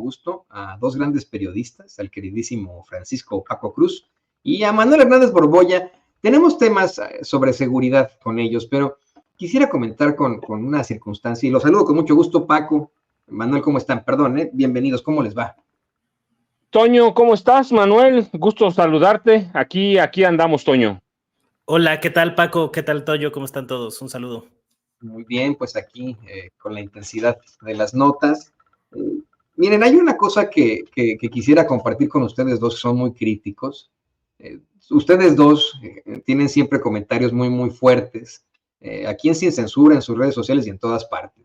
gusto a dos grandes periodistas, al queridísimo Francisco Paco Cruz y a Manuel Hernández Borbolla. Tenemos temas sobre seguridad con ellos, pero quisiera comentar con una circunstancia, y los saludo con mucho gusto, Paco, Manuel, ¿cómo están? Perdón, bienvenidos, ¿cómo les va? Toño, ¿cómo estás, Manuel? Gusto saludarte. Aquí andamos, Toño. Hola, ¿qué tal, Paco? ¿Qué tal, Toño? ¿Cómo están todos? Un saludo. Muy bien, pues aquí con la intensidad de las notas. Miren, hay una cosa que quisiera compartir con ustedes dos, que son muy críticos. Ustedes dos tienen siempre comentarios muy, muy fuertes, aquí en Sin Censura, en sus redes sociales y en todas partes.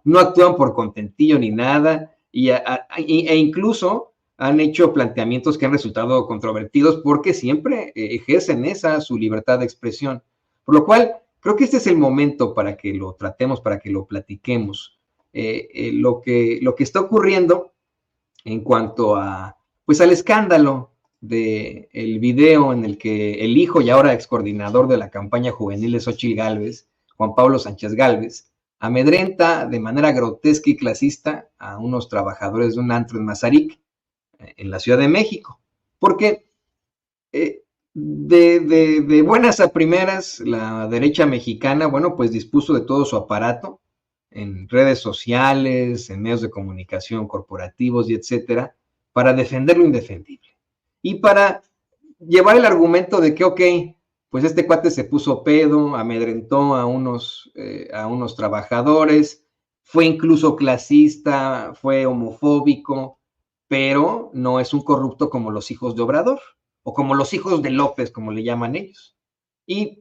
No actúan por contentillo ni nada, e incluso han hecho planteamientos que han resultado controvertidos porque siempre ejercen su libertad de expresión. Por lo cual, creo que este es el momento para que lo tratemos, para que lo platiquemos. Lo que está ocurriendo en cuanto a, pues, al escándalo del video en el que el hijo y ahora excoordinador de la campaña juvenil de Xóchitl Gálvez, Juan Pablo Sánchez Gálvez, amedrenta de manera grotesca y clasista a unos trabajadores de un antro en Mazarik, en la Ciudad de México. Porque de buenas a primeras, la derecha mexicana, bueno, pues dispuso de todo su aparato en redes sociales, en medios de comunicación corporativos y etcétera, para defender lo indefendible. Y para llevar el argumento de que, ok, pues este cuate se puso pedo, amedrentó a unos trabajadores, fue incluso clasista, fue homofóbico, pero no es un corrupto como los hijos de Obrador, o como los hijos de López, como le llaman ellos. Y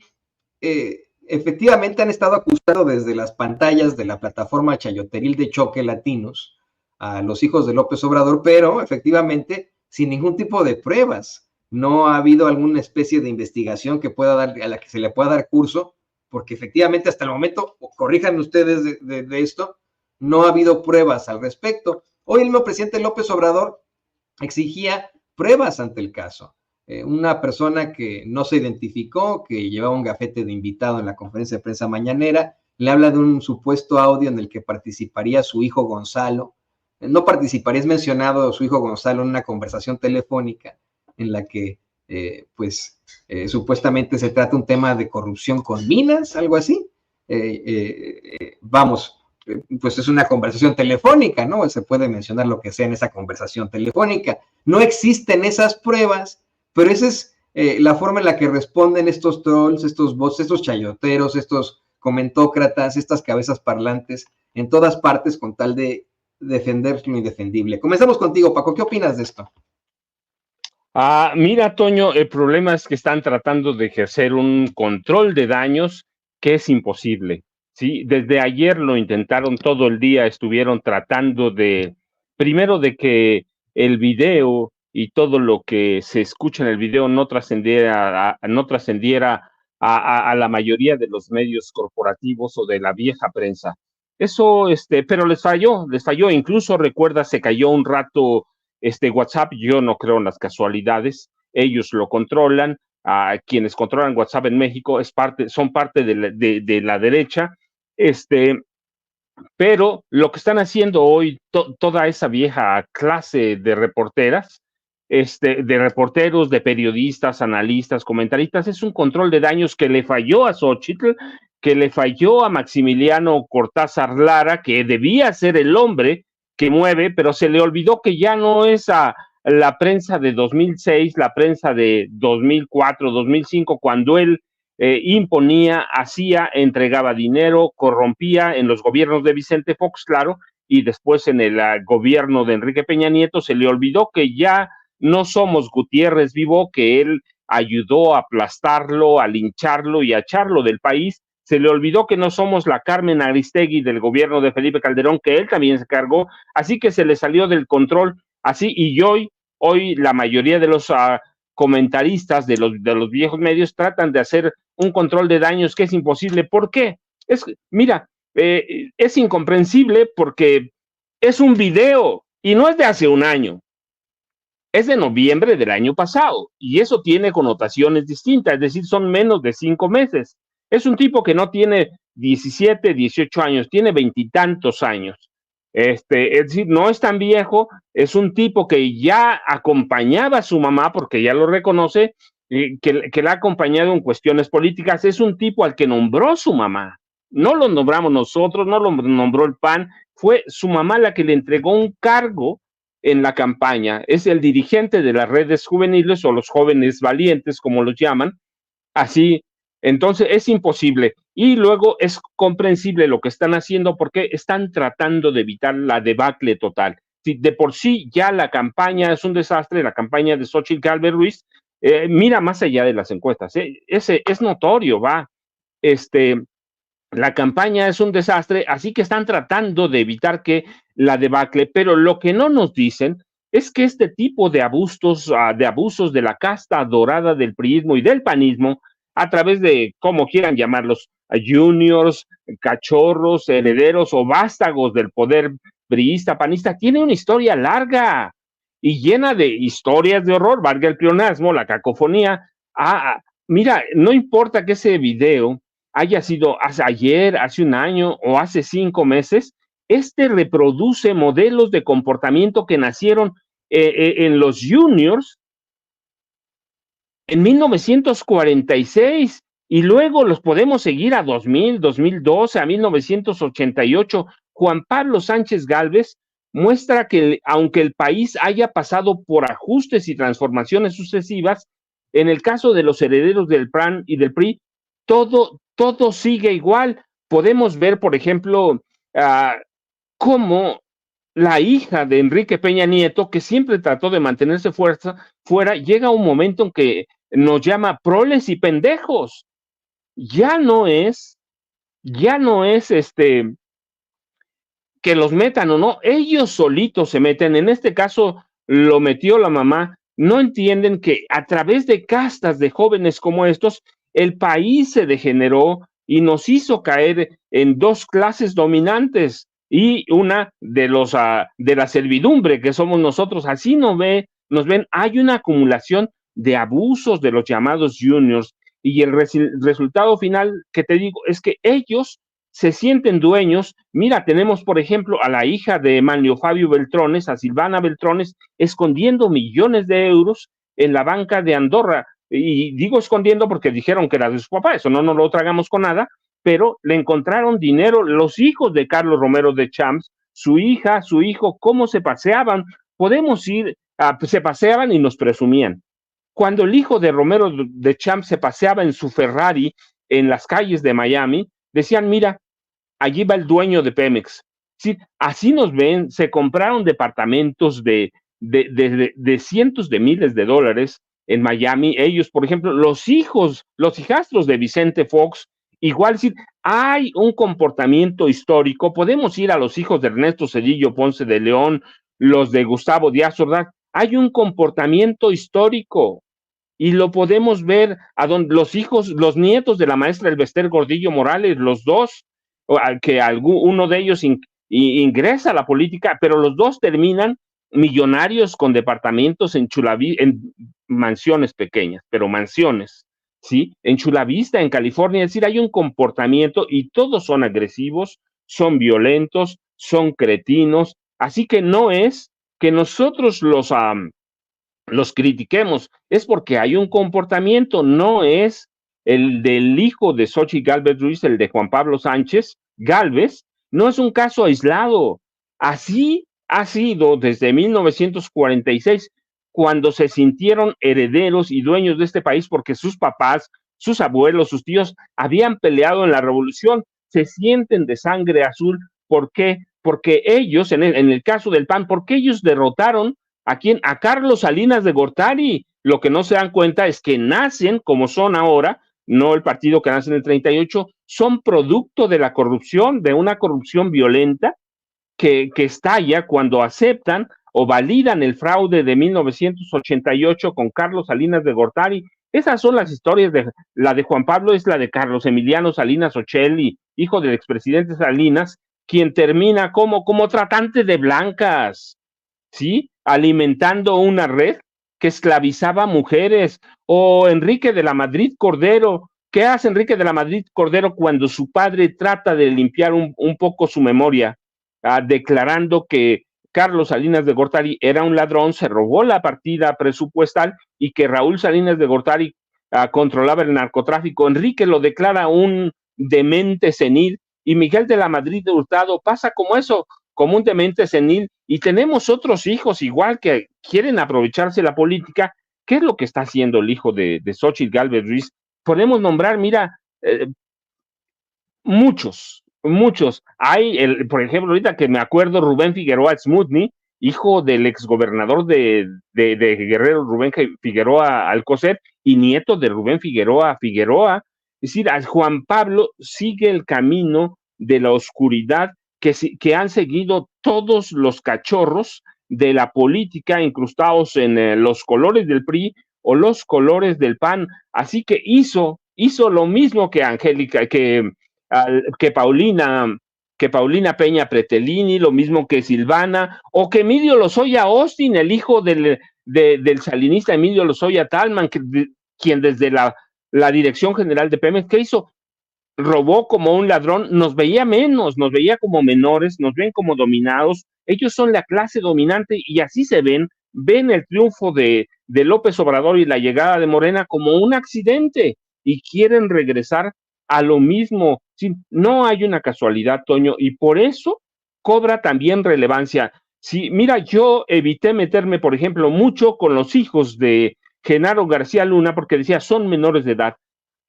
efectivamente han estado acusando desde las pantallas de la plataforma chayoteril de Choque Latinos a los hijos de López Obrador, pero efectivamente sin ningún tipo de pruebas. No ha habido alguna especie de investigación que pueda dar, a la que se le pueda dar curso, porque efectivamente hasta el momento, corríjanme ustedes de esto, no ha habido pruebas al respecto. Hoy el mismo presidente López Obrador exigía pruebas ante el caso. Una persona que no se identificó, que llevaba un gafete de invitado en la conferencia de prensa mañanera, le habla de un supuesto audio en el que participaría su hijo Gonzalo. No participaría, es mencionado su hijo Gonzalo en una conversación telefónica en la que, supuestamente se trata un tema de corrupción con minas, algo así. Pues es una conversación telefónica, ¿no? Se puede mencionar lo que sea en esa conversación telefónica. No existen esas pruebas, pero esa es la forma en la que responden estos trolls, estos bots, estos chayoteros, estos comentócratas, estas cabezas parlantes en todas partes con tal de defender lo indefendible. Comenzamos contigo, Paco. ¿Qué opinas de esto? Mira, Toño, el problema es que están tratando de ejercer un control de daños que es imposible. Sí, desde ayer lo intentaron todo el día, estuvieron tratando primero de que el video y todo lo que se escucha en el video no trascendiera a la mayoría de los medios corporativos o de la vieja prensa. Eso, pero les falló, incluso recuerda, se cayó un rato WhatsApp. Yo no creo en las casualidades, ellos lo controlan, quienes controlan WhatsApp en México son parte de la derecha, pero lo que están haciendo hoy toda esa vieja clase de reporteras, de reporteros, de periodistas, analistas, comentaristas, es un control de daños que le falló a Xóchitl, que le falló a Maximiliano Cortázar Lara, que debía ser el hombre que mueve, pero se le olvidó que ya no es a la prensa de 2006, la prensa de 2004, 2005, cuando él imponía, hacía, entregaba dinero, corrompía en los gobiernos de Vicente Fox, claro, y después en el gobierno de Enrique Peña Nieto. Se le olvidó que ya no somos Gutiérrez Vivo, que él ayudó a aplastarlo, a lincharlo y a echarlo del país. Se le olvidó que no somos la Carmen Aristegui del gobierno de Felipe Calderón, que él también se cargó, así que se le salió del control, así, y hoy la mayoría de los comentaristas de los viejos medios tratan de hacer un control de daños que es imposible. ¿Por qué? Es incomprensible porque es un video y no es de hace un año, es de noviembre del año pasado, y eso tiene connotaciones distintas, es decir, son menos de 5 meses. Es un tipo que no tiene 17, 18 años, tiene 20 y tantos años. Es decir, no es tan viejo, es un tipo que ya acompañaba a su mamá, porque ya lo reconoce, que la ha acompañado en cuestiones políticas, es un tipo al que nombró su mamá. No lo nombramos nosotros, no lo nombró el PAN, fue su mamá la que le entregó un cargo en la campaña. Es el dirigente de las redes juveniles o los jóvenes valientes, como los llaman, así. Entonces es imposible. Y luego es comprensible lo que están haciendo porque están tratando de evitar la debacle total. Si de por sí ya la campaña es un desastre, la campaña de Xochitl Gálvez Ruiz, mira más allá de las encuestas, ese es notorio, va. La campaña es un desastre, así que están tratando de evitar que la debacle, pero lo que no nos dicen es que este tipo de abusos de la casta dorada del priismo y del panismo, a través de, como quieran llamarlos, juniors, cachorros, herederos o vástagos del poder priista, panista, tiene una historia larga y llena de historias de horror, valga el pleonasmo, la cacofonía. Mira, no importa que ese video haya sido ayer, hace un año o hace 5 meses, reproduce modelos de comportamiento que nacieron en los juniors en 1946 y luego los podemos seguir a 2000, 2012, a 1988. Juan Pablo Sánchez Gálvez muestra que aunque el país haya pasado por ajustes y transformaciones sucesivas, en el caso de los herederos del PRAN y del PRI, todo sigue igual. Podemos ver, por ejemplo, cómo la hija de Enrique Peña Nieto, que siempre trató de mantenerse fuera, llega un momento en que nos llama proles y pendejos. Ya no es que los metan o no, ellos solitos se meten. En este caso lo metió la mamá. No entienden que a través de castas de jóvenes como estos, el país se degeneró y nos hizo caer en dos clases dominantes y una de la servidumbre que somos nosotros. Así nos ven, hay una acumulación de abusos de los llamados juniors y el resultado final que te digo es que ellos se sienten dueños. Mira, tenemos por ejemplo a la hija de Manlio Fabio Beltrones, a Silvana Beltrones, escondiendo millones de euros en la banca de Andorra. Y digo escondiendo porque dijeron que era de su papá, eso no nos lo tragamos con nada, pero le encontraron dinero los hijos de Carlos Romero de Champs, su hija, su hijo, cómo se paseaban. Podemos ir, se paseaban y nos presumían. Cuando el hijo de Romero de Champs se paseaba en su Ferrari en las calles de Miami, decían, mira, allí va el dueño de Pemex. Sí, así nos ven, se compraron departamentos de cientos de miles de dólares en Miami. Ellos, por ejemplo, los hijastros de Vicente Fox, igual sí, hay un comportamiento histórico. Podemos ir a los hijos de Ernesto Zedillo Ponce de León, los de Gustavo Díaz Ordaz. Hay un comportamiento histórico y lo podemos ver a donde los nietos de la maestra Elbester Gordillo Morales, los dos, que uno de ellos ingresa a la política, pero los dos terminan millonarios con departamentos en mansiones pequeñas, pero mansiones, ¿sí? En Chula Vista, en California. Es decir, hay un comportamiento y todos son agresivos, son violentos, son cretinos, así que no es que nosotros los critiquemos, es porque hay un comportamiento, no es el del hijo de Xochitl Gálvez Ruiz, el de Juan Pablo Sánchez Gálvez, no es un caso aislado. Así ha sido desde 1946, cuando se sintieron herederos y dueños de este país porque sus papás, sus abuelos, sus tíos habían peleado en la revolución, se sienten de sangre azul. ¿Por qué? Porque ellos, en el caso del PAN, porque ellos derrotaron ¿a quién? A Carlos Salinas de Gortari. Lo que no se dan cuenta es que nacen como son ahora, no el partido que nace en el 38, son producto de la corrupción, de una corrupción violenta que estalla cuando aceptan o validan el fraude de 1988 con Carlos Salinas de Gortari. Esas son las historias. La de Juan Pablo es la de Carlos Emiliano Salinas Ocelli, hijo del expresidente Salinas, quien termina como tratante de blancas, ¿sí? Alimentando una red que esclavizaba mujeres. O Enrique de la Madrid Cordero. ¿Qué hace Enrique de la Madrid Cordero cuando su padre trata de limpiar un poco su memoria? declarando que Carlos Salinas de Gortari era un ladrón, se robó la partida presupuestal y que Raúl Salinas de Gortari controlaba el narcotráfico. Enrique lo declara un demente senil y Miguel de la Madrid de Hurtado pasa como eso, como un demente senil, y tenemos otros hijos igual que quieren aprovecharse la política. ¿Qué es lo que está haciendo el hijo de Xóchitl Gálvez Ruiz? Podemos nombrar, mira, muchos. Hay, por ejemplo, ahorita que me acuerdo, Rubén Figueroa Smutny, hijo del exgobernador de Guerrero, Rubén Figueroa Alcocer, y nieto de Rubén Figueroa. Es decir, Juan Pablo sigue el camino de la oscuridad que han seguido todos los cachorros de la política incrustados en los colores del PRI o los colores del PAN. Así que hizo lo mismo que Angélica, que Paulina Peña Pretelini, lo mismo que Silvana, o que Emilio Lozoya Austin, el hijo del salinista Emilio Lozoya Talman, quien desde la Dirección General de Pemex, ¿qué hizo? Robó como un ladrón, nos veía menos, nos veía como menores, nos ven como dominados. Ellos son la clase dominante y así se ven el triunfo de López Obrador y la llegada de Morena como un accidente y quieren regresar a lo mismo. Sí, no hay una casualidad, Toño, y por eso cobra también relevancia. Sí, mira, yo evité meterme, por ejemplo, mucho con los hijos de Genaro García Luna porque decía, son menores de edad,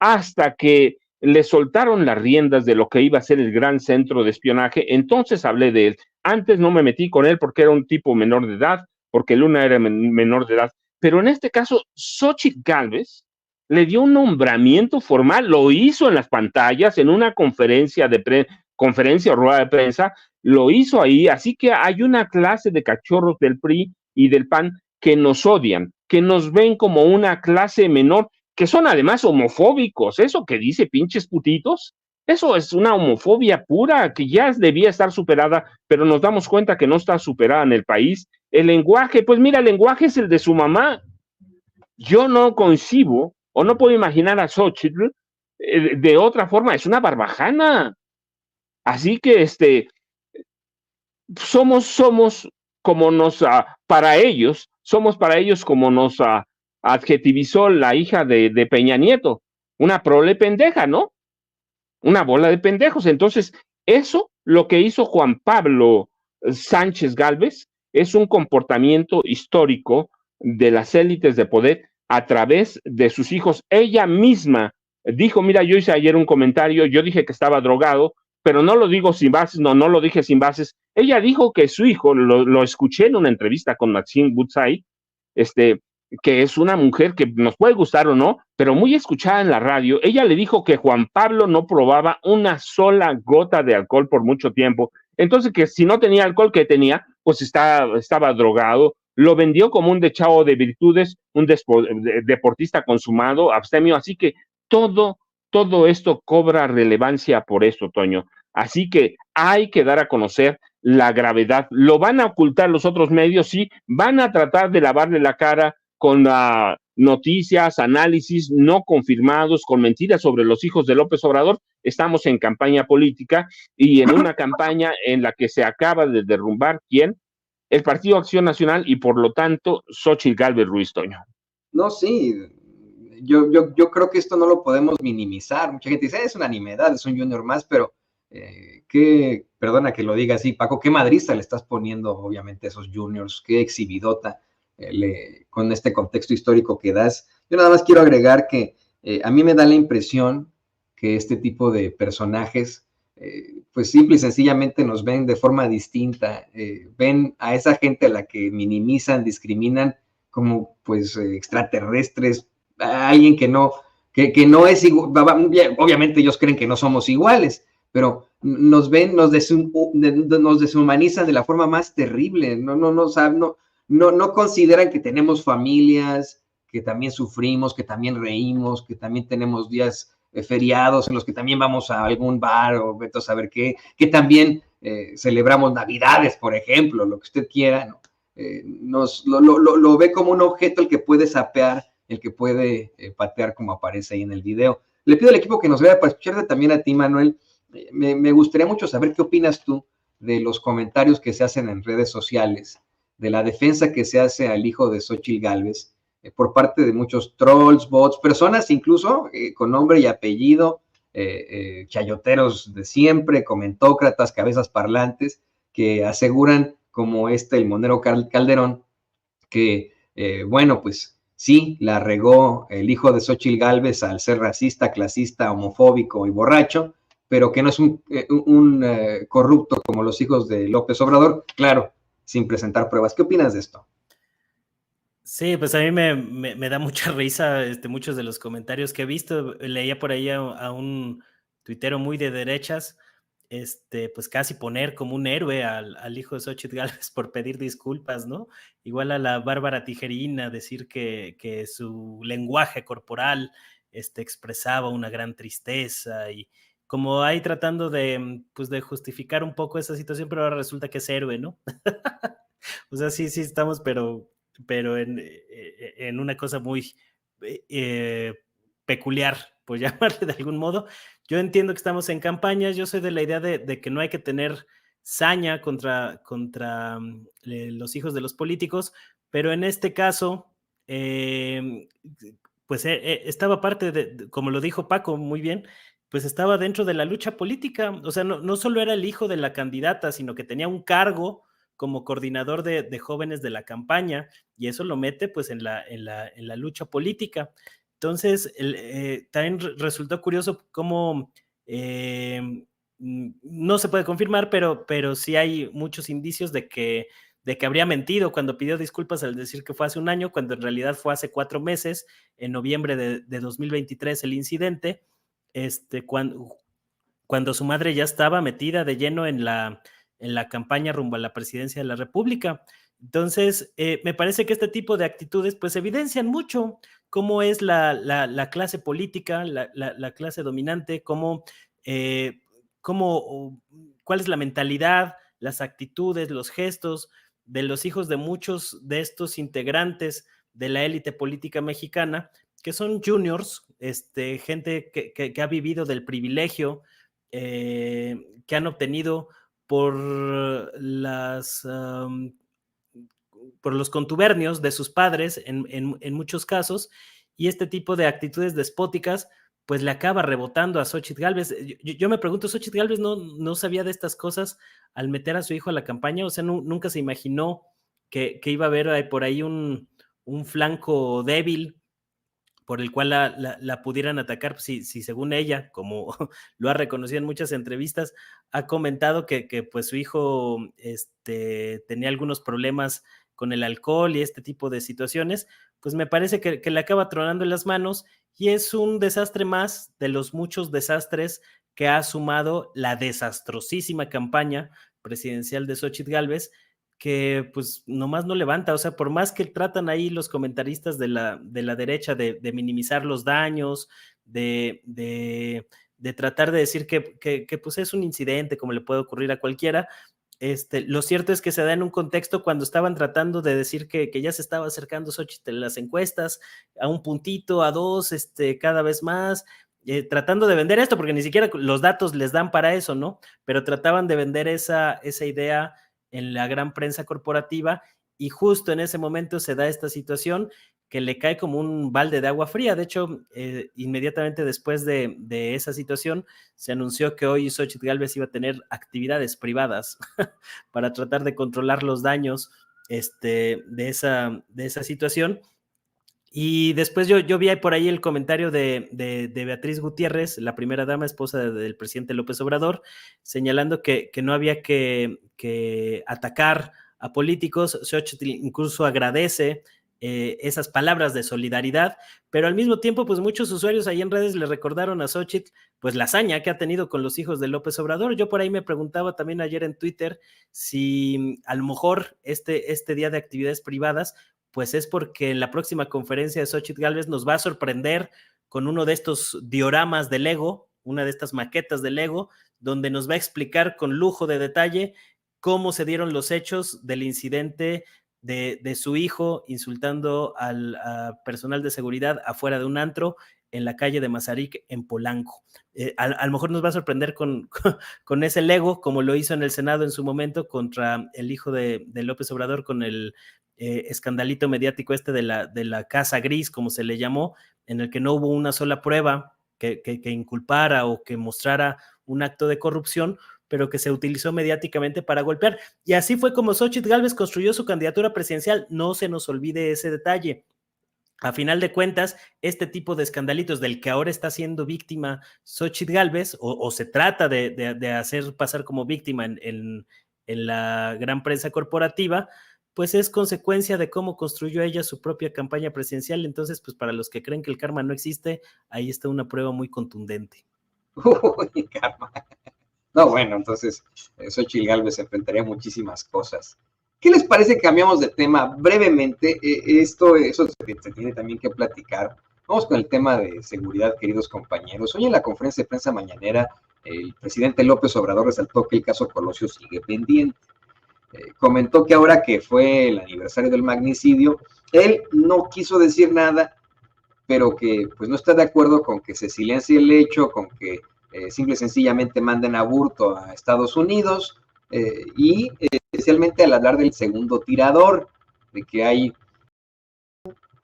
hasta que le soltaron las riendas de lo que iba a ser el gran centro de espionaje, entonces hablé de él. Antes no me metí con él porque era un tipo menor de edad, porque Luna era menor de edad, pero en este caso, Xóchitl Gálvez le dio un nombramiento formal, lo hizo en las pantallas, en una conferencia o rueda de prensa, lo hizo ahí, así que hay una clase de cachorros del PRI y del PAN que nos odian, que nos ven como una clase menor, que son además homofóbicos. Eso que dice pinches putitos, eso es una homofobia pura que ya debía estar superada, pero nos damos cuenta que no está superada en el país. El lenguaje, pues mira, el lenguaje es el de su mamá. Yo no concibo o no puedo imaginar a Xóchitl de otra forma, es una barbajana. Así que somos como para ellos como nos adjetivizó la hija de Peña Nieto, una prole pendeja, ¿no? Una bola de pendejos. Entonces, eso, lo que hizo Juan Pablo Sánchez Gálvez, es un comportamiento histórico de las élites de poder a través de sus hijos. Ella misma dijo, mira, yo hice ayer un comentario, yo dije que estaba drogado, pero no lo digo sin bases, no lo dije sin bases. Ella dijo que su hijo, lo escuché en una entrevista con Maxine Woodside, que es una mujer que nos puede gustar o no, pero muy escuchada en la radio. Ella le dijo que Juan Pablo no probaba una sola gota de alcohol por mucho tiempo. Entonces, que si no tenía alcohol, ¿qué tenía? Pues estaba drogado. Lo vendió como un dechado de virtudes, un deportista consumado, abstemio. Así que todo esto cobra relevancia por eso, Toño. Así que hay que dar a conocer la gravedad. Lo van a ocultar los otros medios, sí, van a tratar de lavarle la cara con noticias, análisis no confirmados, con mentiras sobre los hijos de López Obrador. Estamos en campaña política y en una campaña en la que se acaba de derrumbar, ¿quién? El Partido Acción Nacional y por lo tanto Xóchitl Gálvez Ruiz, Toño. No, sí, yo creo que esto no lo podemos minimizar. Mucha gente dice, es una nimiedad, es un junior más, pero perdona que lo diga así, Paco, qué madriza le estás poniendo, obviamente, a esos juniors, qué exhibidota con este contexto histórico que das. Yo nada más quiero agregar que a mí me da la impresión que este tipo de personajes, pues simple y sencillamente nos ven de forma distinta, ven a esa gente a la que minimizan, discriminan como pues extraterrestres, a alguien que no es igual. Obviamente ellos creen que no somos iguales, pero nos ven, nos deshumanizan de la forma más terrible. No consideran que tenemos familias, que también sufrimos, que también reímos, que también tenemos días feriados en los que también vamos a algún bar o vete a saber qué, que también celebramos Navidades, por ejemplo, lo que usted quiera, ¿no? Lo ve como un objeto el que puede sapear, el que puede patear como aparece ahí en el video. Le pido al equipo que nos vea para escucharte también a ti, Manuel. Me gustaría mucho saber qué opinas tú de los comentarios que se hacen en redes sociales, de la defensa que se hace al hijo de Xóchitl Gálvez, por parte de muchos trolls, bots, personas incluso con nombre y apellido, chayoteros de siempre, comentócratas, cabezas parlantes, que aseguran, como el monero Calderón, que, bueno, pues sí, la regó el hijo de Xóchitl Gálvez al ser racista, clasista, homofóbico y borracho, pero que no es un corrupto como los hijos de López Obrador, claro, sin presentar pruebas. ¿Qué opinas de esto? Sí, pues a mí me da mucha risa muchos de los comentarios que he visto. Leía por ahí a un tuitero muy de derechas, pues casi poner como un héroe al hijo de Xóchitl Gálvez por pedir disculpas, ¿no? Igual a la Bárbara Tijerina, decir que su lenguaje corporal expresaba una gran tristeza y como ahí tratando pues de justificar un poco esa situación, pero ahora resulta que es héroe, ¿no? O sea, sí estamos, pero en una cosa muy peculiar, por llamarle de algún modo. Yo entiendo que estamos en campañas, yo soy de la idea de que no hay que tener saña contra los hijos de los políticos, pero en este caso, pues estaba parte como lo dijo Paco muy bien, pues estaba dentro de la lucha política, o sea, no solo era el hijo de la candidata, sino que tenía un cargo como coordinador de jóvenes de la campaña, y eso lo mete pues en la lucha política. Entonces, también resultó curioso cómo no se puede confirmar, pero sí hay muchos indicios de que habría mentido cuando pidió disculpas al decir que fue hace un año, cuando en realidad fue hace 4 meses, en noviembre de 2023 el incidente, cuando su madre ya estaba metida de lleno en la campaña rumbo a la presidencia de la República. Entonces, me parece que este tipo de actitudes pues evidencian mucho cómo es la clase política, la clase dominante, cuál es la mentalidad, las actitudes, los gestos de los hijos de muchos de estos integrantes de la élite política mexicana, que son juniors, gente que ha vivido del privilegio, que han obtenido por por los contubernios de sus padres en muchos casos, y este tipo de actitudes despóticas pues le acaba rebotando a Xóchitl Gálvez. Yo me pregunto, ¿Xóchitl Gálvez no sabía de estas cosas al meter a su hijo a la campaña? O sea, nunca se imaginó que iba a haber por ahí un flanco débil por el cual la pudieran atacar, si según ella, como lo ha reconocido en muchas entrevistas, ha comentado que pues su hijo tenía algunos problemas con el alcohol y este tipo de situaciones, pues me parece que le acaba tronando en las manos y es un desastre más de los muchos desastres que ha sumado la desastrosísima campaña presidencial de Xóchitl Gálvez, que pues nomás no levanta, o sea, por más que tratan ahí los comentaristas de la derecha de minimizar los daños, de tratar de decir que pues es un incidente como le puede ocurrir a cualquiera, lo cierto es que se da en un contexto cuando estaban tratando de decir que ya se estaba acercando Xóchitl en las encuestas a un puntito, a dos, cada vez más, tratando de vender esto, porque ni siquiera los datos les dan para eso, ¿no? Pero trataban de vender esa idea en la gran prensa corporativa y justo en ese momento se da esta situación que le cae como un balde de agua fría. De hecho, inmediatamente después de esa situación se anunció que hoy Xóchitl Gálvez iba a tener actividades privadas para tratar de controlar los daños de esa situación. Y después yo vi por ahí el comentario de Beatriz Gutiérrez, la primera dama, esposa del presidente López Obrador, señalando que no había que atacar a políticos. Xochitl incluso agradece esas palabras de solidaridad, pero al mismo tiempo, pues muchos usuarios ahí en redes le recordaron a Xochitl pues la hazaña que ha tenido con los hijos de López Obrador. Yo por ahí me preguntaba también ayer en Twitter si a lo mejor este día de actividades privadas pues es porque en la próxima conferencia de Xóchitl Gálvez nos va a sorprender con uno de estos dioramas de Lego, una de estas maquetas de Lego, donde nos va a explicar con lujo de detalle cómo se dieron los hechos del incidente de su hijo insultando al personal de seguridad afuera de un antro en la calle de Mazarik, en Polanco. A lo mejor nos va a sorprender con ese Lego, como lo hizo en el Senado en su momento contra el hijo de López Obrador, con el escandalito mediático de la Casa Gris, como se le llamó, en el que no hubo una sola prueba que inculpara o que mostrara un acto de corrupción, pero que se utilizó mediáticamente para golpear. Y así fue como Xóchitl Gálvez construyó su candidatura presidencial. No se nos olvide ese detalle. A final de cuentas, este tipo de escandalitos del que ahora está siendo víctima Xóchitl Gálvez, o se trata de hacer pasar como víctima en la gran prensa corporativa, pues es consecuencia de cómo construyó ella su propia campaña presidencial. Entonces, pues para los que creen que el karma no existe, ahí está una prueba muy contundente. Uy, karma. No, bueno, entonces Xóchitl Gálvez se enfrentaría a muchísimas cosas. ¿Qué les parece que cambiamos de tema brevemente? Eso se tiene también que platicar. Vamos con el tema de seguridad, queridos compañeros. Hoy en la conferencia de prensa mañanera, el presidente López Obrador resaltó que el caso Colosio sigue pendiente. Comentó que ahora que fue el aniversario del magnicidio, él no quiso decir nada, pero que pues no está de acuerdo con que se silencie el hecho, con que simple y sencillamente manden a Burto a Estados Unidos, y especialmente al hablar del segundo tirador, de que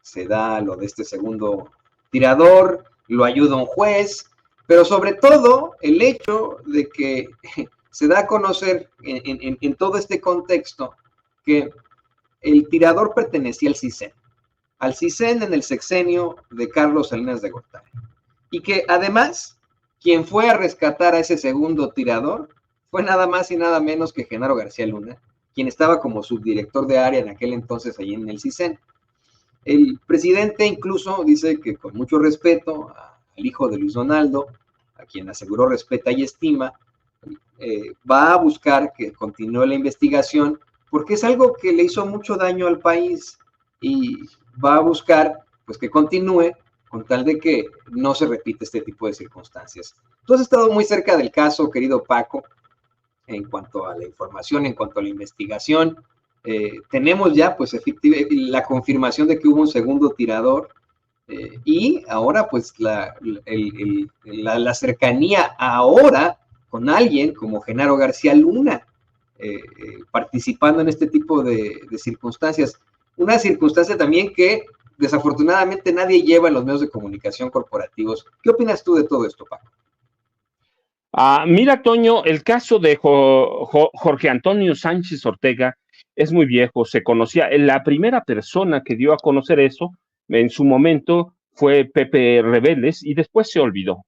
se da lo de este segundo tirador, lo ayuda un juez, pero sobre todo el hecho de que se da a conocer en todo este contexto que el tirador pertenecía al CISEN en el sexenio de Carlos Salinas de Gortari, y que además quien fue a rescatar a ese segundo tirador fue nada más y nada menos que Genaro García Luna, quien estaba como subdirector de área en aquel entonces allí en el CISEN. El presidente incluso dice que con mucho respeto al hijo de Luis Donaldo, a quien aseguró respeta y estima, va a buscar que continúe la investigación porque es algo que le hizo mucho daño al país, y va a buscar pues que continúe con tal de que no se repita este tipo de circunstancias. Tú has estado muy cerca del caso, querido Paco, en cuanto a la información, en cuanto a la investigación. Tenemos ya pues la confirmación de que hubo un segundo tirador, y ahora pues la cercanía ahora con alguien como Genaro García Luna, participando en este tipo de circunstancias. Una circunstancia también que desafortunadamente nadie lleva en los medios de comunicación corporativos. ¿Qué opinas tú de todo esto, Paco? Mira, Toño, el caso de Jorge Antonio Sánchez Ortega es muy viejo, se conocía. La primera persona que dio a conocer eso en su momento fue Pepe Rebeles, y después se olvidó.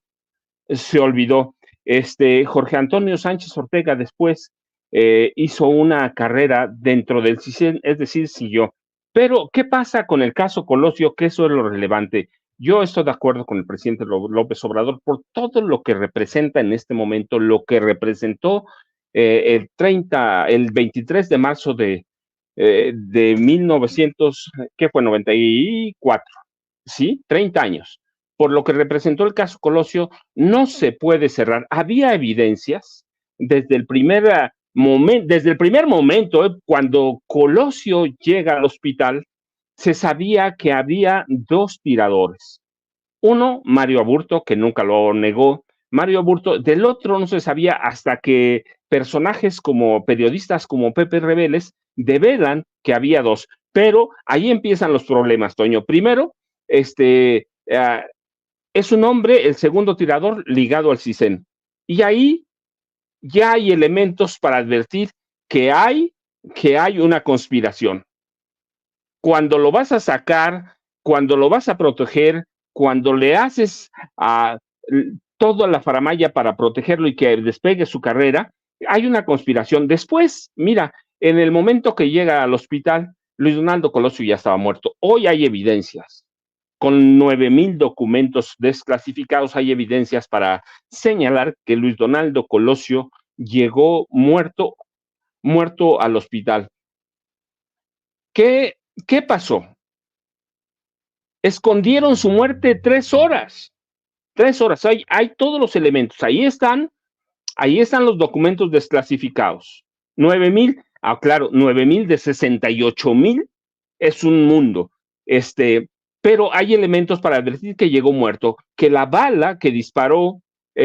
Jorge Antonio Sánchez Ortega después hizo una carrera dentro del CISEN, es decir, siguió. Pero, ¿qué pasa con el caso Colosio? Que eso es lo relevante. Yo estoy de acuerdo con el presidente López Obrador por todo lo que representa en este momento, lo que representó el 23 de marzo de 1994, ¿sí? 30 años. Por lo que representó el caso Colosio, no se puede cerrar. Había evidencias desde el primer momento, cuando Colosio llega al hospital, se sabía que había dos tiradores. Uno, Mario Aburto, que nunca lo negó. Mario Aburto, del otro no se sabía hasta que personajes como periodistas como Pepe Rebeles develan que había dos. Pero ahí empiezan los problemas, Toño. Primero, es un hombre, el segundo tirador, ligado al CISEN. Y ahí ya hay elementos para advertir que hay una conspiración. Cuando lo vas a sacar, cuando lo vas a proteger, cuando le haces a toda la faramalla para protegerlo y que despegue su carrera, hay una conspiración. Después, mira, en el momento que llega al hospital, Luis Donaldo Colosio ya estaba muerto. Hoy hay evidencias. Con 9,000 documentos desclasificados hay evidencias para señalar que Luis Donaldo Colosio llegó muerto al hospital. ¿Qué pasó? Escondieron su muerte 3 horas. 3 horas. Hay todos los elementos. Ahí están los documentos desclasificados. 9,000, claro, 9,000 de 68,000 es un mundo. pero hay elementos para advertir que llegó muerto, que la bala que disparó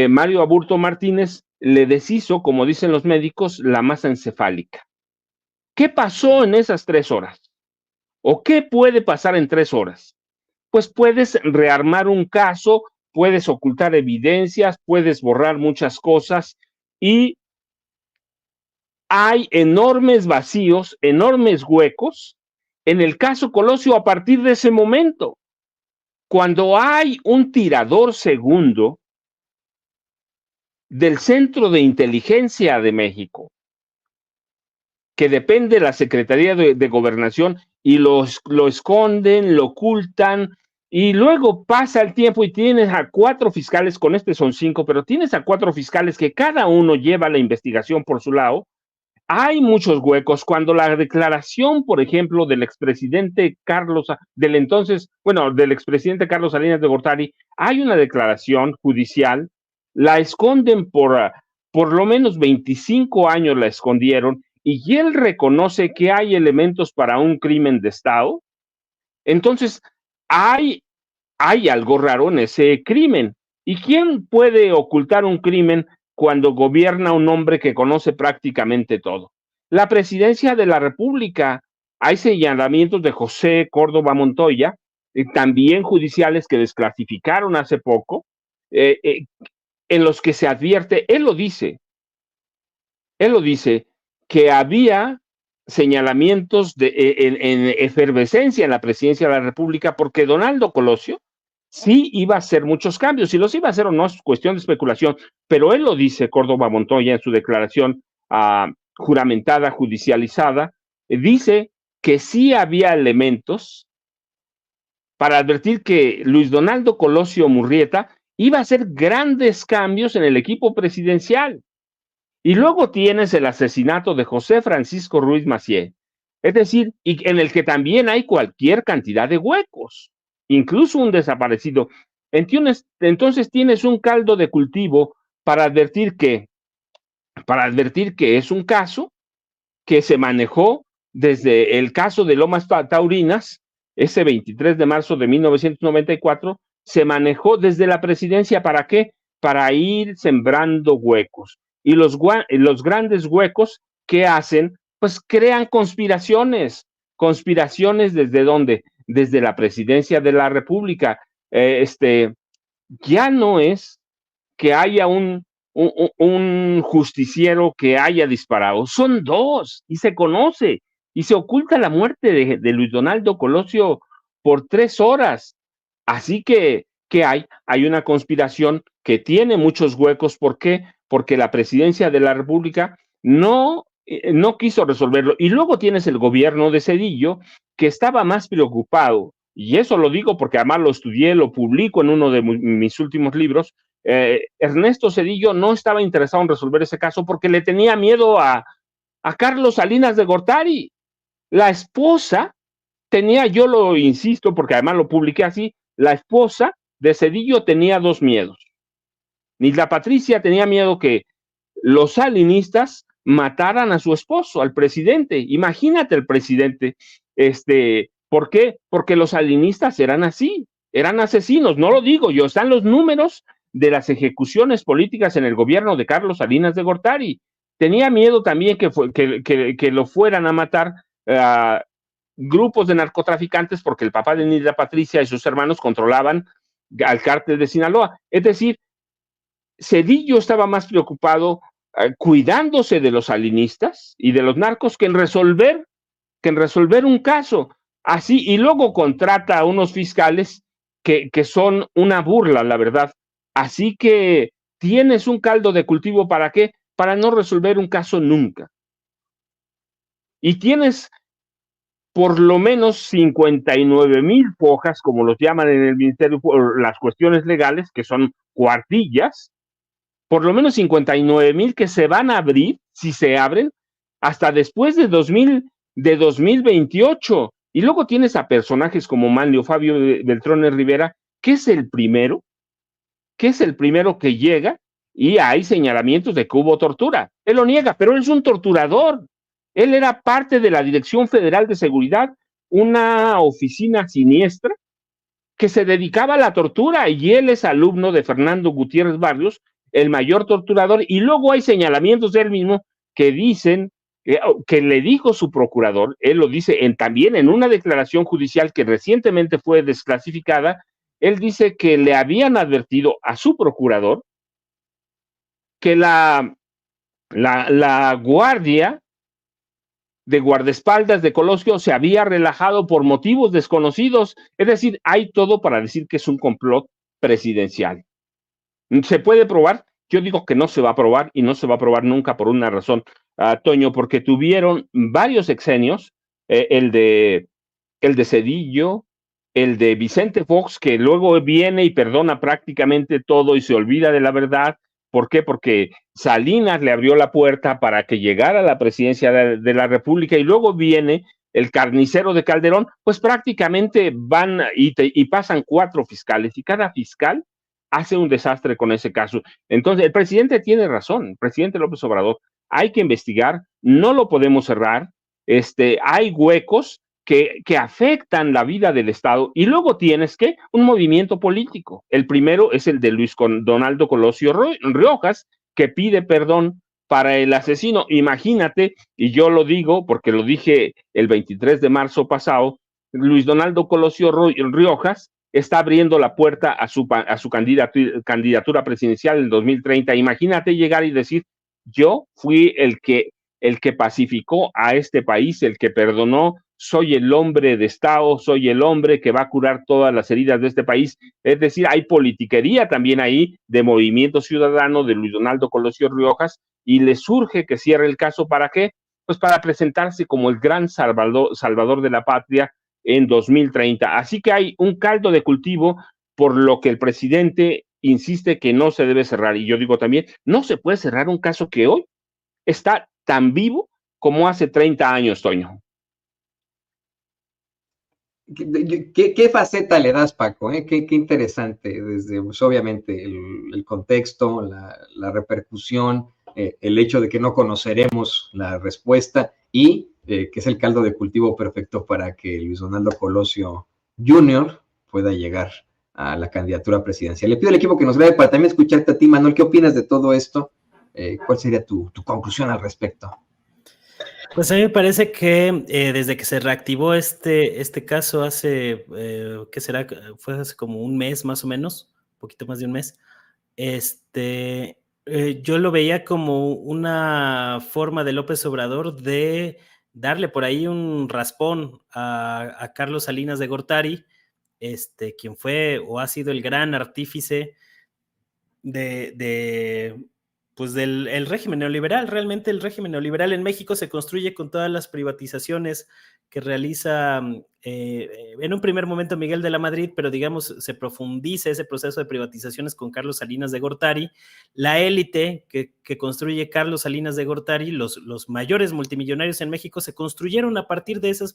Mario Aburto Martínez le deshizo, como dicen los médicos, la masa encefálica. ¿Qué pasó en esas 3 horas? ¿O qué puede pasar en 3 horas? Pues puedes rearmar un caso, puedes ocultar evidencias, puedes borrar muchas cosas y hay enormes vacíos, enormes huecos en el caso Colosio a partir de ese momento. Cuando hay un tirador segundo del Centro de Inteligencia de México, que depende de la Secretaría de Gobernación, y lo esconden, lo ocultan, y luego pasa el tiempo y tienes a 4 fiscales, con este son 5, pero tienes a 4 fiscales que cada uno lleva la investigación por su lado. Hay muchos huecos. Cuando la declaración, por ejemplo, del expresidente Carlos, del expresidente Carlos Salinas de Gortari, hay una declaración judicial, la esconden por lo menos 25 años la escondieron, y él reconoce que hay elementos para un crimen de Estado. Entonces, hay algo raro en ese crimen. ¿Y quién puede ocultar un crimen cuando gobierna un hombre que conoce prácticamente todo? La Presidencia de la República. Hay señalamientos de José Córdoba Montoya, también judiciales que desclasificaron hace poco, en los que se advierte, él lo dice, que había señalamientos en efervescencia en la Presidencia de la República, porque Donaldo Colosio sí iba a hacer muchos cambios. Si los iba a hacer o no es cuestión de especulación, pero él lo dice, Córdoba Montoya, en su declaración juramentada, judicializada, dice que sí había elementos para advertir que Luis Donaldo Colosio Murrieta iba a hacer grandes cambios en el equipo presidencial. Y luego tienes el asesinato de José Francisco Ruiz Massieu, es decir, y en el que también hay cualquier cantidad de huecos, incluso un desaparecido. Entonces tienes un caldo de cultivo para advertir que es un caso que se manejó desde el caso de Lomas Taurinas, ese 23 de marzo de 1994, se manejó desde la presidencia. ¿Para qué? Para ir sembrando huecos. Y los grandes huecos, ¿qué hacen? Pues crean conspiraciones. ¿Conspiraciones desde dónde? Desde la presidencia de la República. Ya no es que haya un justiciero que haya disparado, son 2, y se conoce, y se oculta la muerte de Luis Donaldo Colosio por 3 horas. Así que hay una conspiración que tiene muchos huecos. ¿Por qué? Porque la presidencia de la República no quiso resolverlo. Y luego tienes el gobierno de Zedillo, que estaba más preocupado, y eso lo digo porque además lo estudié, lo publico en uno de mis últimos libros. Ernesto Zedillo no estaba interesado en resolver ese caso porque le tenía miedo a Carlos Salinas de Gortari. La esposa tenía, yo lo insisto porque además lo publiqué así, la esposa de Zedillo tenía 2 miedos. Nilda Patricia tenía miedo que los salinistas mataran a su esposo, al presidente. Imagínate el presidente. ¿Por qué? Porque los salinistas eran así, eran asesinos. No lo digo yo, están los números de las ejecuciones políticas en el gobierno de Carlos Salinas de Gortari. Tenía miedo también que lo fueran a matar grupos de narcotraficantes, porque el papá de Nilda Patricia y sus hermanos controlaban al cártel de Sinaloa. Es decir, Zedillo estaba más preocupado cuidándose de los salinistas y de los narcos que en resolver un caso. Así, y luego contrata a unos fiscales que son una burla, la verdad. Así que tienes un caldo de cultivo. ¿Para qué? Para no resolver un caso nunca. Y tienes por lo menos 59,000 hojas, como los llaman en el ministerio, por las cuestiones legales, que son cuartillas, por lo menos 59,000 que se van a abrir, si se abren, hasta después de 2028. Y luego tienes a personajes como Manlio Fabio Beltrones Rivera, que es el primero que llega, y hay señalamientos de que hubo tortura. Él lo niega, pero él es un torturador. Él era parte de la Dirección Federal de Seguridad, una oficina siniestra que se dedicaba a la tortura, y él es alumno de Fernando Gutiérrez Barrios, el mayor torturador, y luego hay señalamientos de él mismo que dicen que le dijo su procurador, él lo dice también en una declaración judicial que recientemente fue desclasificada, él dice que le habían advertido a su procurador que la guardia de guardaespaldas de Colosio se había relajado por motivos desconocidos. Es decir, hay todo para decir que es un complot presidencial. ¿Se puede probar? Yo digo que no se va a probar y no se va a probar nunca por una razón, Toño, porque tuvieron varios sexenios, el de Zedillo, el de Vicente Fox, que luego viene y perdona prácticamente todo y se olvida de la verdad. ¿Por qué? Porque Salinas le abrió la puerta para que llegara a la presidencia de la República, y luego viene el carnicero de Calderón. Pues prácticamente van y pasan 4 fiscales, y cada fiscal hace un desastre con ese caso. Entonces, el presidente tiene razón, el presidente López Obrador, hay que investigar, no lo podemos cerrar, hay huecos que afectan la vida del Estado, y luego tienes que un movimiento político. El primero es el de Luis Donaldo Colosio Riojas, que pide perdón para el asesino. Imagínate, y yo lo digo porque lo dije el 23 de marzo pasado, Luis Donaldo Colosio Riojas está abriendo la puerta a su candidatura presidencial en 2030. Imagínate llegar y decir, yo fui el que pacificó a este país, el que perdonó, soy el hombre de Estado, soy el hombre que va a curar todas las heridas de este país. Es decir, hay politiquería también ahí de Movimiento Ciudadano, de Luis Donaldo Colosio Riojas, y le surge que cierre el caso. ¿Para qué? Pues para presentarse como el gran salvador de la patria en 2030. Así que hay un caldo de cultivo, por lo que el presidente insiste que no se debe cerrar. Y yo digo también, no se puede cerrar un caso que hoy está tan vivo como hace 30 años, Toño. ¿Qué faceta le das, Paco? Qué interesante, desde pues, obviamente el contexto, la repercusión, el hecho de que no conoceremos la respuesta y que es el caldo de cultivo perfecto para que Luis Donaldo Colosio Jr. pueda llegar a la candidatura presidencial. Le pido al equipo que nos grabe para también escucharte a ti, Manuel. ¿Qué opinas de todo esto? ¿Cuál sería tu conclusión al respecto? Pues a mí me parece que desde que se reactivó este caso hace, ¿qué será? Fue hace como un mes más o menos, un poquito más de un mes. Yo lo veía como una forma de López Obrador de darle por ahí un raspón a Carlos Salinas de Gortari, quien fue o ha sido el gran artífice pues del régimen neoliberal. Realmente el régimen neoliberal en México se construye con todas las privatizaciones que realiza en un primer momento Miguel de la Madrid, pero digamos se profundiza ese proceso de privatizaciones con Carlos Salinas de Gortari. La élite que construye Carlos Salinas de Gortari, los mayores multimillonarios en México, se construyeron a partir de ese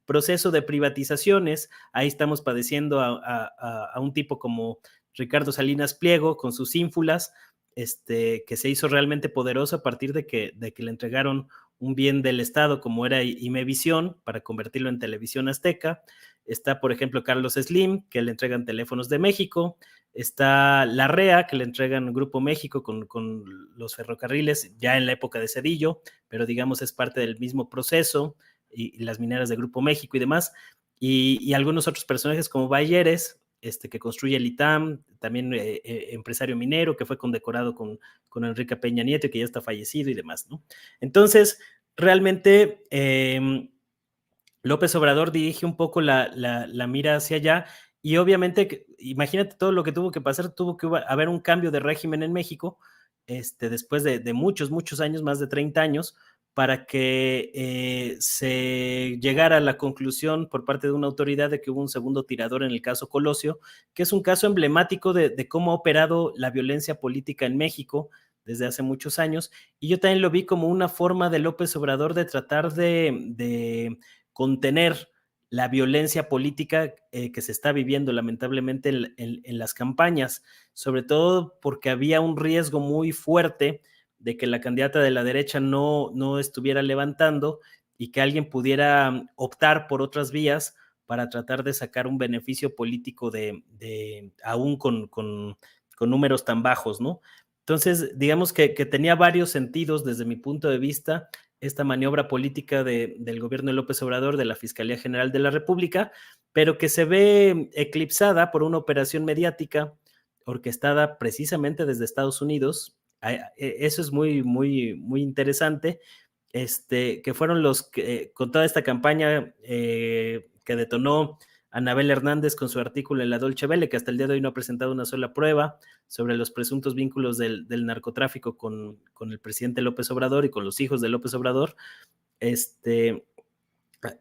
proceso de privatizaciones. Ahí estamos padeciendo a un tipo como Ricardo Salinas Pliego con sus ínfulas, que se hizo realmente poderoso a partir de que le entregaron un bien del Estado como era Imevisión para convertirlo en Televisión Azteca. Está, por ejemplo, Carlos Slim, que le entregan Teléfonos de México. Está La Rea, que le entregan Grupo México con los ferrocarriles, ya en la época de Zedillo, pero digamos es parte del mismo proceso, y las mineras de Grupo México y demás. Y algunos otros personajes como Bayeres, que construye el ITAM, también empresario minero que fue condecorado con Enrique Peña Nieto y que ya está fallecido y demás, ¿no? Entonces, realmente López Obrador dirige un poco la mira hacia allá, y obviamente, imagínate todo lo que tuvo que pasar, tuvo que haber un cambio de régimen en México, después de muchos años, más de 30 años, para que se llegara a la conclusión por parte de una autoridad de que hubo un segundo tirador en el caso Colosio, que es un caso emblemático de cómo ha operado la violencia política en México desde hace muchos años, y yo también lo vi como una forma de López Obrador de tratar de contener la violencia política que se está viviendo lamentablemente en las campañas, sobre todo porque había un riesgo muy fuerte de que la candidata de la derecha no estuviera levantando y que alguien pudiera optar por otras vías para tratar de sacar un beneficio político aún con números tan bajos, ¿no? Entonces, digamos que tenía varios sentidos desde mi punto de vista esta maniobra política del gobierno de López Obrador, de la Fiscalía General de la República, pero que se ve eclipsada por una operación mediática orquestada precisamente desde Estados Unidos. Eso es muy, muy, muy interesante, que fueron los que, con toda esta campaña que detonó Anabel Hernández con su artículo en la Dolce Vele, que hasta el día de hoy no ha presentado una sola prueba sobre los presuntos vínculos del narcotráfico con el presidente López Obrador y con los hijos de López Obrador.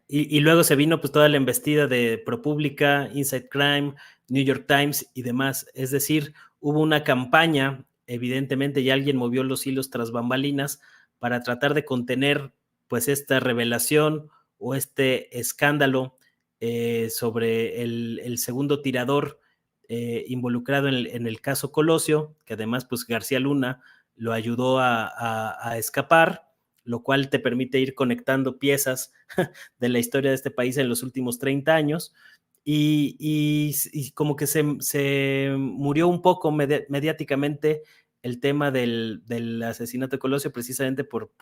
Y luego se vino pues toda la embestida de ProPublica, Inside Crime, New York Times y demás. Es decir, hubo una campaña, evidentemente, y alguien movió los hilos tras bambalinas para tratar de contener pues esta revelación o este escándalo sobre el segundo tirador involucrado en el caso Colosio, que además pues García Luna lo ayudó a escapar, lo cual te permite ir conectando piezas de la historia de este país en los últimos 30 años, y como que se murió un poco mediáticamente el tema del asesinato de Colosio, precisamente por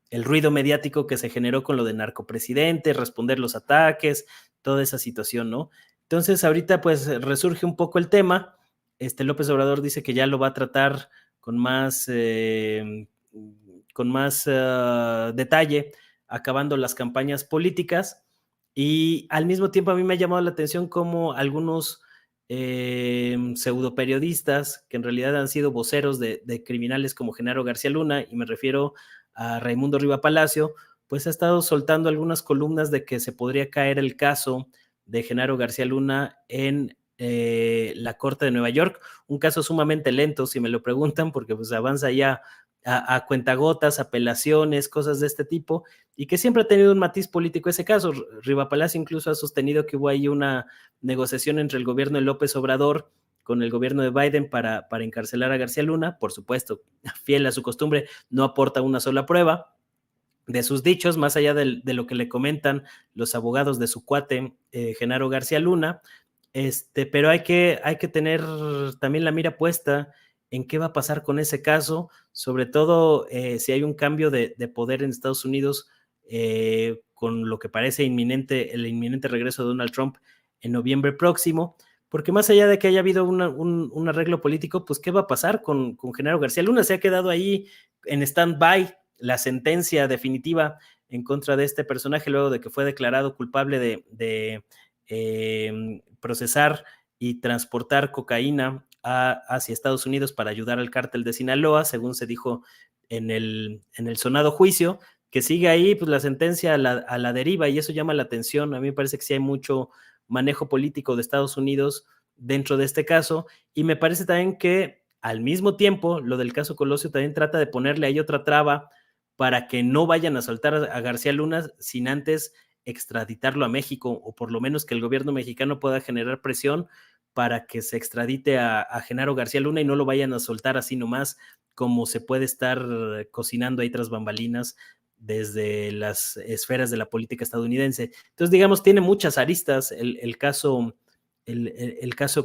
el ruido mediático que se generó con lo de narcopresidente, responder los ataques, toda esa situación, ¿no? Entonces ahorita pues resurge un poco el tema. López Obrador dice que ya lo va a tratar con más detalle, acabando las campañas políticas, y al mismo tiempo a mí me ha llamado la atención cómo algunos pseudoperiodistas, que en realidad han sido voceros de criminales como Genaro García Luna, y me refiero a Raimundo Riva Palacio, pues ha estado soltando algunas columnas de que se podría caer el caso de Genaro García Luna en la Corte de Nueva York, un caso sumamente lento, si me lo preguntan, porque pues avanza ya a cuentagotas, apelaciones, cosas de este tipo, y que siempre ha tenido un matiz político ese caso. Riva Palacio incluso ha sostenido que hubo ahí una negociación entre el gobierno de López Obrador con el gobierno de Biden para encarcelar a García Luna. Por supuesto, fiel a su costumbre, no aporta una sola prueba de sus dichos, más allá de lo que le comentan los abogados de su cuate, Genaro García Luna, pero hay que tener también la mira puesta en qué va a pasar con ese caso, sobre todo si hay un cambio de poder en Estados Unidos, con lo que parece el inminente regreso de Donald Trump en noviembre próximo, porque más allá de que haya habido un arreglo político, pues ¿qué va a pasar con Genaro García Luna? Se ha quedado ahí en stand-by la sentencia definitiva en contra de este personaje, luego de que fue declarado culpable de procesar y transportar cocaína hacia Estados Unidos para ayudar al cártel de Sinaloa, según se dijo en el sonado juicio, que sigue ahí pues la sentencia a la deriva, y eso llama la atención. A mí me parece que sí hay mucho manejo político de Estados Unidos dentro de este caso, y me parece también que al mismo tiempo lo del caso Colosio también trata de ponerle ahí otra traba para que no vayan a soltar a García Luna sin antes extraditarlo a México, o por lo menos que el gobierno mexicano pueda generar presión para que se extradite a Genaro García Luna y no lo vayan a soltar así nomás, como se puede estar cocinando ahí tras bambalinas desde las esferas de la política estadounidense. Entonces, digamos, tiene muchas aristas el caso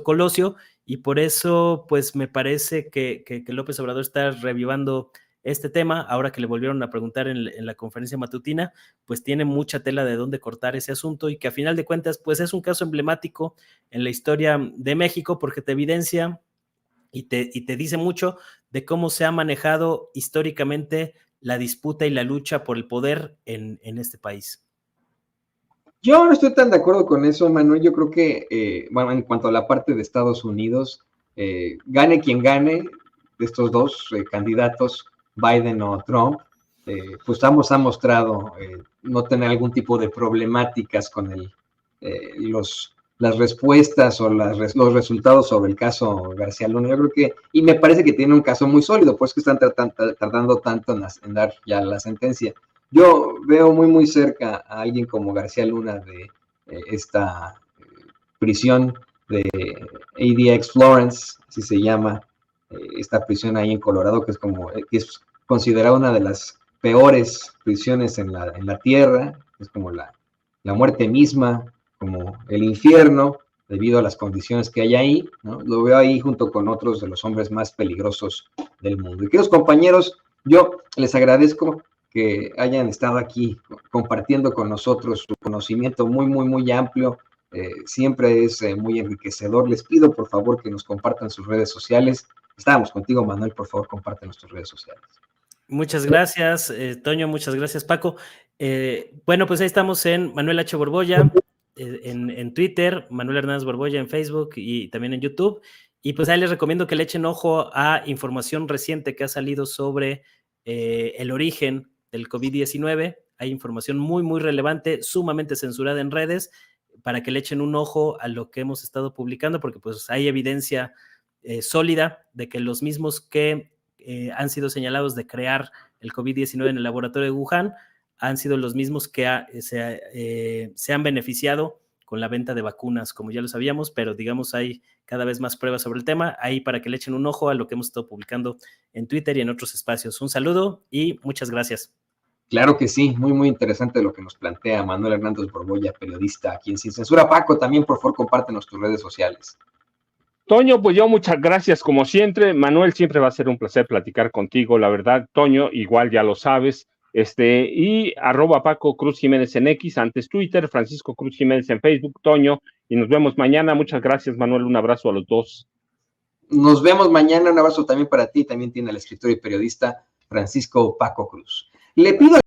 Colosio, y por eso, pues, me parece que López Obrador está revivando este tema, ahora que le volvieron a preguntar en la conferencia matutina, pues tiene mucha tela de dónde cortar ese asunto, y que a final de cuentas, pues es un caso emblemático en la historia de México, porque te evidencia y te dice mucho de cómo se ha manejado históricamente la disputa y la lucha por el poder en este país. Yo no estoy tan de acuerdo con eso, Manuel. Yo creo que, bueno, en cuanto a la parte de Estados Unidos, gane quien gane de estos dos candidatos, Biden o Trump, pues ambos han mostrado no tener algún tipo de problemáticas con las respuestas o los resultados sobre el caso García Luna. Yo creo que, y me parece que tiene un caso muy sólido, pues que están tardando tanto en dar ya la sentencia. Yo veo muy cerca a alguien como García Luna de esta prisión de ADX Florence, así se llama, esta prisión ahí en Colorado, que es considerada una de las peores prisiones en la tierra, es como la muerte misma, como el infierno, debido a las condiciones que hay ahí, ¿no? Lo veo ahí junto con otros de los hombres más peligrosos del mundo. Y queridos compañeros, yo les agradezco que hayan estado aquí compartiendo con nosotros su conocimiento muy amplio. Siempre es muy enriquecedor. Les pido, por favor, que nos compartan sus redes sociales. Estábamos contigo, Manuel, por favor, compártenos tus redes sociales. Muchas gracias, Toño, muchas gracias, Paco. Bueno, pues ahí estamos en Manuel H. Borbolla, en Twitter, Manuel Hernández Borbolla en Facebook y también en YouTube. Y pues ahí les recomiendo que le echen ojo a información reciente que ha salido sobre el origen del COVID-19. Hay información muy relevante, sumamente censurada en redes, para que le echen un ojo a lo que hemos estado publicando, porque pues hay evidencia sólida de que los mismos que han sido señalados de crear el COVID-19 en el laboratorio de Wuhan han sido los mismos que se han beneficiado con la venta de vacunas, como ya lo sabíamos, pero digamos hay cada vez más pruebas sobre el tema, ahí para que le echen un ojo a lo que hemos estado publicando en Twitter y en otros espacios. Un saludo y muchas gracias. Claro que sí, muy interesante lo que nos plantea Manuel Hernández Borbolla, periodista aquí en Sin Censura. Paco, también por favor compártenos tus redes sociales. Toño, pues yo muchas gracias como siempre. Manuel, siempre va a ser un placer platicar contigo, la verdad. Toño, igual ya lo sabes. Y @Paco Cruz Jiménez en X, antes Twitter, Francisco Cruz Jiménez en Facebook, Toño, y nos vemos mañana. Muchas gracias, Manuel, un abrazo a los dos. Nos vemos mañana, un abrazo también para ti, también tiene el escritor y periodista Francisco Paco Cruz. Le pido